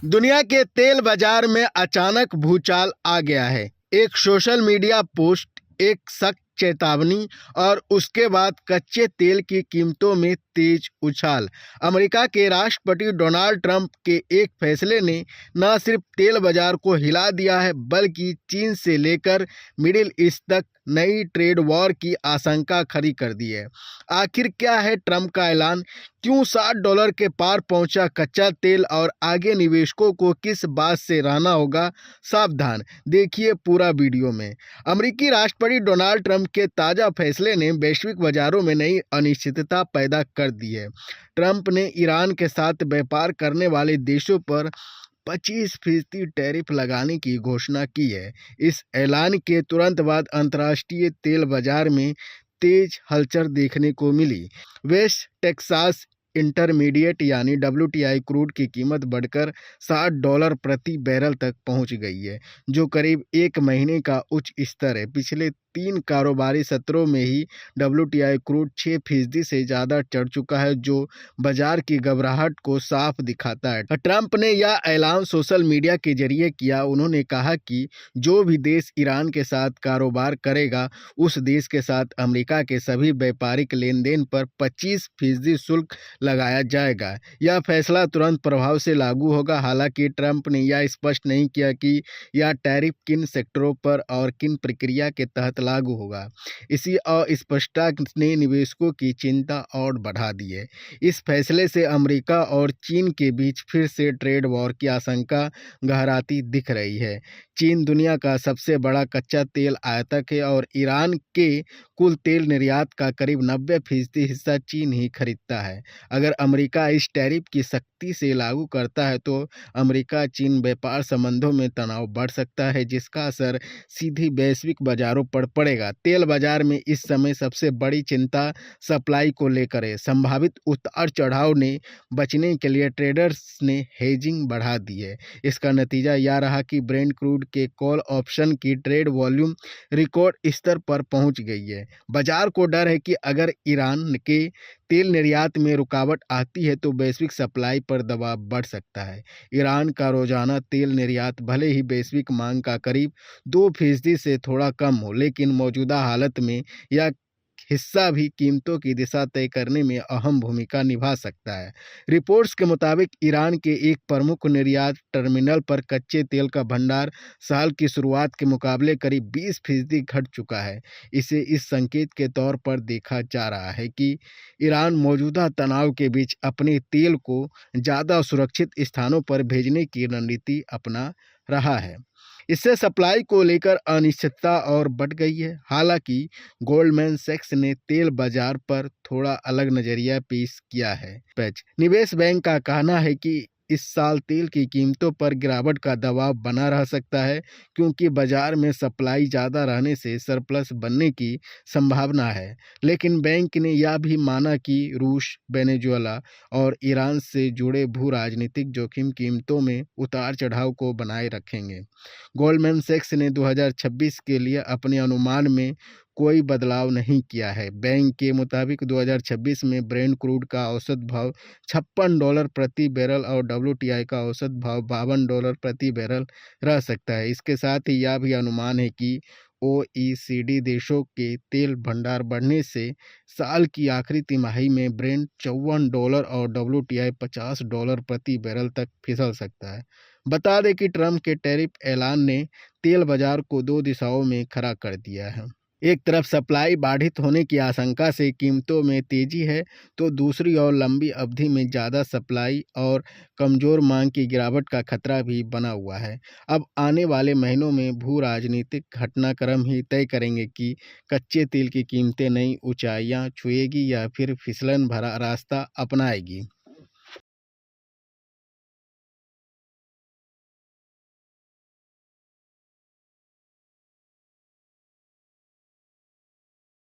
दुनिया के तेल बाजार में अचानक भूचाल आ गया है। एक सोशल मीडिया पोस्ट, एक सख्त चेतावनी और उसके बाद कच्चे तेल की कीमतों में तेज उछाल। अमेरिका के राष्ट्रपति डोनाल्ड ट्रंप के एक फैसले ने न सिर्फ तेल बाजार को हिला दिया है, बल्कि चीन से लेकर मिडिल ईस्ट तक नई ट्रेड वॉर की आशंका खड़ी कर दी है। आखिर क्या है ट्रंप का ऐलान? क्यों $60 के पार पहुंचा कच्चा तेल और आगे निवेशकों को किस बात से रहना होगा सावधान? देखिए पूरा वीडियो में। अमेरिकी राष्ट्रपति डोनाल्ड ट्रंप के ताज़ा फैसले ने वैश्विक बाजारों में नई अनिश्चितता पैदा कर दी है। ट्रंप ने ईरान के साथ व्यापार करने वाले देशों पर 25% टैरिफ लगाने की घोषणा की है। इस ऐलान के तुरंत बाद अंतर्राष्ट्रीय तेल बाजार में तेज हलचल देखने को मिली। वेस्ट टेक्सास इंटरमीडिएट यानी WTI क्रूड की कीमत बढ़कर $60 प्रति बैरल तक पहुंच गई है, जो करीब एक महीने का उच्च स्तर है। पिछले 3 कारोबारी सत्रों में ही WTI क्रूड 6% से ज़्यादा चढ़ चुका है, जो बाजार की घबराहट को साफ दिखाता है। ट्रंप ने यह ऐलान सोशल मीडिया के जरिए किया। उन्होंने कहा कि जो भी देश ईरान के साथ कारोबार करेगा, उस देश के साथ अमेरिका के सभी व्यापारिक लेन देन पर 25% शुल्क लगाया जाएगा। यह फैसला तुरंत प्रभाव से लागू होगा। हालांकि ट्रंप ने यह स्पष्ट नहीं किया कि यह टैरिफ किन सेक्टरों पर और किन प्रक्रिया के तहत लागू होगा। इसी अस्पष्टता ने निवेशकों की चिंता और बढ़ा दी है। इस फैसले से अमेरिका और चीन के बीच फिर से ट्रेड वॉर की आशंका गहराती दिख रही है। चीन दुनिया का सबसे बड़ा कच्चा तेल आयातक है और ईरान के कुल तेल निर्यात का करीब 90% हिस्सा चीन ही खरीदता है। अगर अमेरिका इस टैरिफ की सख्ती से लागू करता है तो अमेरिका चीन व्यापार संबंधों में तनाव बढ़ सकता है, जिसका असर सीधी वैश्विक बाजारों पर पड़ेगा। तेल बाजार में इस समय सबसे बड़ी चिंता सप्लाई को लेकर है। संभावित उतार चढ़ाव ने बचने के लिए ट्रेडर्स ने हेजिंग बढ़ा दी है। इसका नतीजा यह रहा कि ब्रेंट क्रूड के कॉल ऑप्शन की ट्रेड वॉल्यूम रिकॉर्ड स्तर पर पहुंच गई है। बाजार को डर है कि अगर ईरान के तेल निर्यात में रुकावट आती है तो वैश्विक सप्लाई पर दबाव बढ़ सकता है। ईरान का रोजाना तेल निर्यात भले ही वैश्विक मांग का करीब 2% से थोड़ा कम हो, लेकिन मौजूदा हालत में यह हिस्सा भी कीमतों की दिशा तय करने में अहम भूमिका निभा सकता है। रिपोर्ट्स के मुताबिक ईरान के एक प्रमुख निर्यात टर्मिनल पर कच्चे तेल का भंडार साल की शुरुआत के मुकाबले करीब 20% घट चुका है। इसे इस संकेत के तौर पर देखा जा रहा है कि ईरान मौजूदा तनाव के बीच अपने तेल को ज़्यादा सुरक्षित स्थानों पर भेजने की रणनीति अपना रहा है। इससे सप्लाई को लेकर अनिश्चितता और बढ़ गई है। हालांकि गोल्डमैन सैक्स ने तेल बाजार पर थोड़ा अलग नजरिया पेश किया है। निवेश बैंक का कहना है कि इस साल तेल की कीमतों पर गिरावट का दबाव बना रह सकता है, क्योंकि बाजार में सप्लाई ज़्यादा रहने से सरप्लस बनने की संभावना है। लेकिन बैंक ने यह भी माना कि रूस, वेनेजुएला और ईरान से जुड़े भू राजनीतिक जोखिम कीमतों में उतार चढ़ाव को बनाए रखेंगे। गोल्डमैन सैक्स ने 2026 के लिए अपने अनुमान में कोई बदलाव नहीं किया है। बैंक के मुताबिक 2026 में ब्रेंट क्रूड का औसत भाव $56 प्रति बैरल और WTI का औसत भाव $52 प्रति बैरल रह सकता है। इसके साथ ही यह भी अनुमान है कि OECD देशों के तेल भंडार बढ़ने से साल की आखिरी तिमाही में ब्रेंट $54 और WTI $50 प्रति बैरल तक फिसल सकता है। बता दें कि ट्रंप के टैरिफ ऐलान ने तेल बाजार को 2 दिशाओं में खड़ा कर दिया है। एक तरफ सप्लाई बाधित होने की आशंका से कीमतों में तेजी है, तो दूसरी ओर लंबी अवधि में ज़्यादा सप्लाई और कमज़ोर मांग की गिरावट का खतरा भी बना हुआ है। अब आने वाले महीनों में भू राजनीतिक घटनाक्रम ही तय करेंगे कि कच्चे तेल की कीमतें नई ऊंचाइयां छुएगी या फिर फिसलन भरा रास्ता अपनाएगी।